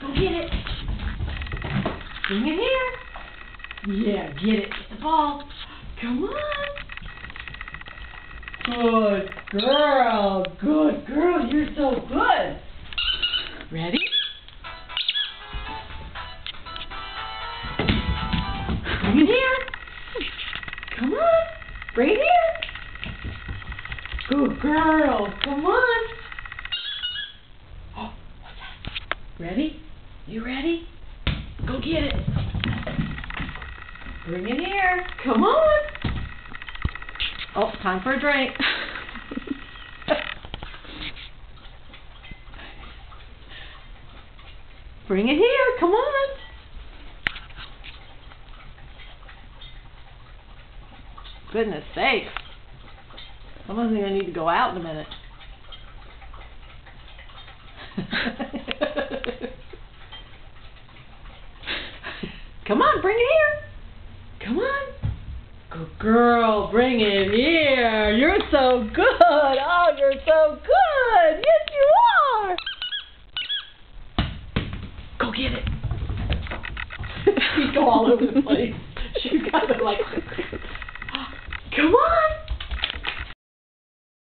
Go get it. Bring it here. Yeah, get it. Get the ball. Come on. Good girl. Good girl. You're so good. Ready? Bring it here. Come on. Bring it here. Good girl. Come on. Oh, what's that? Ready? You ready? Go get it. Bring it here. Come on. Oh, time for a drink. Bring it here. Come on. Goodness sakes. Someone's going to need to go out in a minute. Come on, bring it here. Come on. Good girl, bring it here. You're so good. Oh, you're so good. Yes, you are. Go get it. You go all over the place. You got it like... Come on.